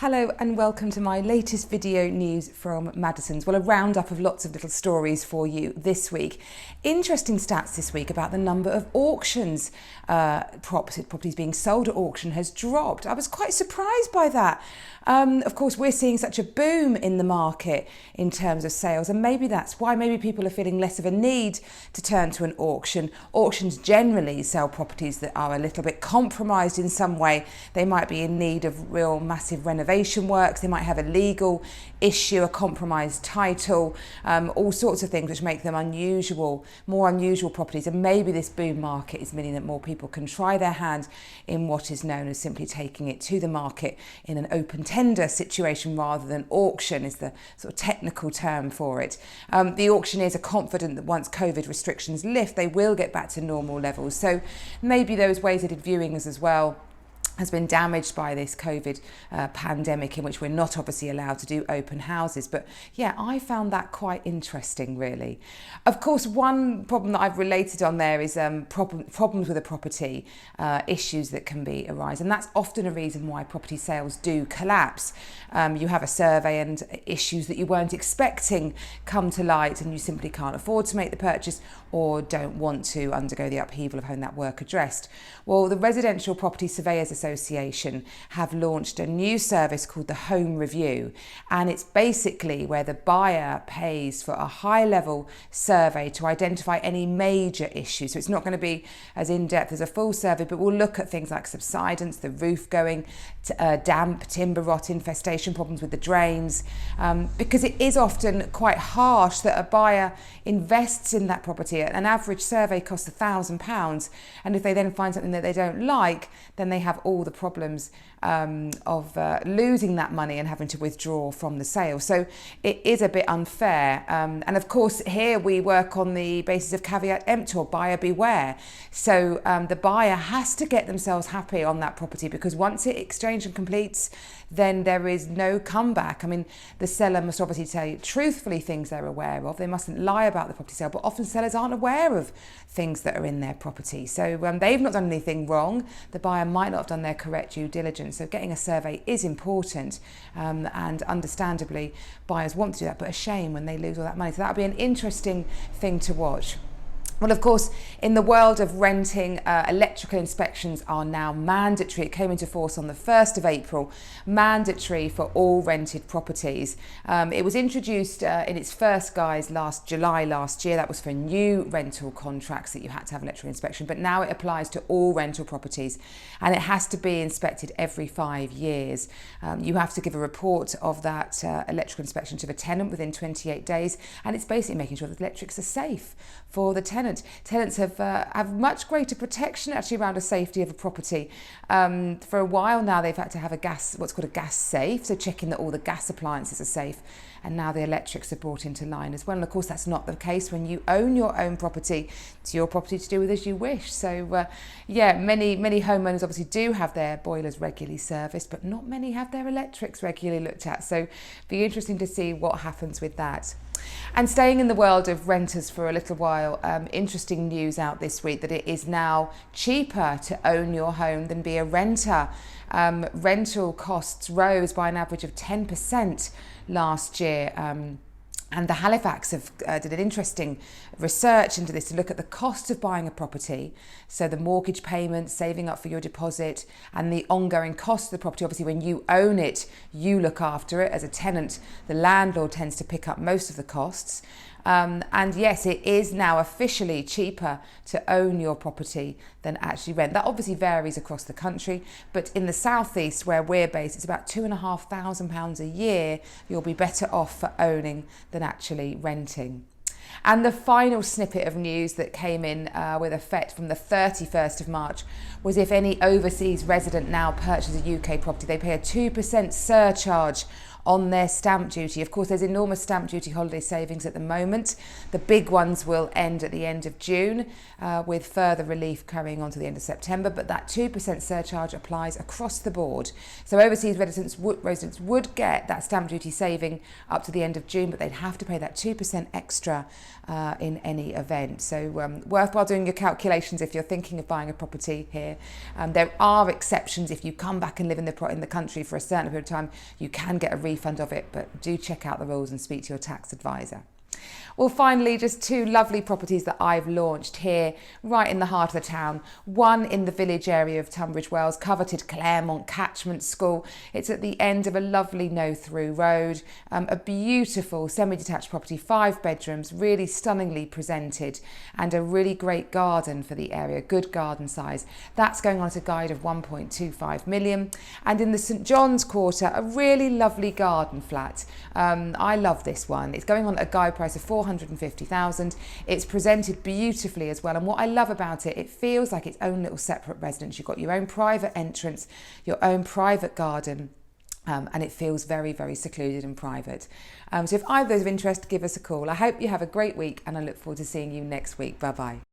Hello and welcome to my latest video news from Madison's. Well, a roundup of lots of little stories for you this week. Interesting stats this week about the number of auctions, properties being sold at auction has dropped. I was quite surprised by that. Of course, we're seeing such a boom in the market in terms of sales, and maybe that's why maybe people are feeling less of a need to turn to an auction. Auctions generally sell properties that are a little bit compromised in some way. They might be in need of real massive renovation works. They might have a legal issue, a compromised title, all sorts of things which make them more unusual properties. And maybe this boom market is meaning that more people can try their hand in what is known as simply taking it to the market in an open tender situation rather than auction is the sort of technical term for it. The auctioneers are confident that once COVID restrictions lift, they will get back to normal levels. So maybe those ways they did viewings as well has been damaged by this COVID pandemic, in which we're not obviously allowed to do open houses. But yeah, I found that quite interesting, really. Of course, one problem that I've related on there is problems with a property, issues that can arise. And that's often a reason why property sales do collapse. You have a survey and issues that you weren't expecting come to light, and you simply can't afford to make the purchase or don't want to undergo the upheaval of having that work addressed. Well, the Residential Property Surveyors Association have launched a new service called the Home Review, and it's basically where the buyer pays for a high-level survey to identify any major issues. So it's not going to be as in-depth as a full survey, but we'll look at things like subsidence, the roof going, damp, timber rot, infestation problems with the drains, because it is often quite harsh that a buyer invests in that property. An average survey costs £1,000, and if they then find something that they don't like, then they have all the problems of losing that money and having to withdraw from the sale. So it is a bit unfair. And of course, here we work on the basis of caveat emptor, buyer beware. So the buyer has to get themselves happy on that property, because once it exchanges and completes, then there is no comeback. I mean, the seller must obviously tell you truthfully things they're aware of. They mustn't lie about the property sale, but often sellers aren't aware of things that are in their property. So they've not done anything wrong. The buyer might not have done their correct due diligence. So getting a survey is important, and understandably buyers want to do that, but a shame when they lose all that money. So that'll be an interesting thing to watch. Well, of course, in the world of renting, electrical inspections are now mandatory. It came into force on the 1st of April, mandatory for all rented properties. It was introduced in its first guise July last year. That was for new rental contracts that you had to have electrical inspection, but now it applies to all rental properties, and it has to be inspected every 5 years. You have to give a report of that electrical inspection to the tenant within 28 days, and it's basically making sure that the electrics are safe for the tenant. Tenants have much greater protection actually around the safety of a property. For a while now, they've had to have what's called a gas safe, so checking that all the gas appliances are safe. And now the electrics are brought into line as well. And of course, that's not the case when you own your own property. It's your property to do with as you wish. So yeah, many homeowners obviously do have their boilers regularly serviced, but not many have their electrics regularly looked at. So be interesting to see what happens with that. And staying in the world of renters for a little while, interesting news out this week that it is now cheaper to own your home than be a renter. Rental costs rose by an average of 10% last year. And the Halifax did an interesting research into this to look at the cost of buying a property. So the mortgage payment, saving up for your deposit, and the ongoing cost of the property. Obviously, when you own it, you look after it. As a tenant, the landlord tends to pick up most of the costs. And yes, it is now officially cheaper to own your property than actually rent. That obviously varies across the country, but in the southeast where we're based, it's about £2,500 a year you'll be better off for owning than actually renting. And the final snippet of news that came in with effect from the 31st of March was if any overseas resident now purchases a UK property, they pay a 2% surcharge on their stamp duty. Of course, there's enormous stamp duty holiday savings at the moment. The big ones will end at the end of June, with further relief carrying on to the end of September, but that 2% surcharge applies across the board. So overseas residents would get that stamp duty saving up to the end of June, but they'd have to pay that 2% extra in any event. So worthwhile doing your calculations if you're thinking of buying a property here. There are exceptions. If you come back and live in the country for a certain period of time, you can get a refund of it, but do check out the rules and speak to your tax advisor. Well, finally, just two lovely properties that I've launched here right in the heart of the town. One in the village area of Tunbridge Wells, coveted Claremont Catchment School. It's at the end of a lovely no-through road. A beautiful semi-detached property, 5 bedrooms, really stunningly presented, and a really great garden for the area, good garden size. That's going on at a guide of 1.25 million. And in the St John's Quarter, a really lovely garden flat. I love this one. It's going on at a guide price of 450,000. It's presented beautifully as well, and what I love about it, it feels like its own little separate residence. You've got your own private entrance, your own private garden, and it feels very, very secluded and private. So if either of those of interest, give us a call. I hope you have a great week, and I look forward to seeing you next week. Bye bye.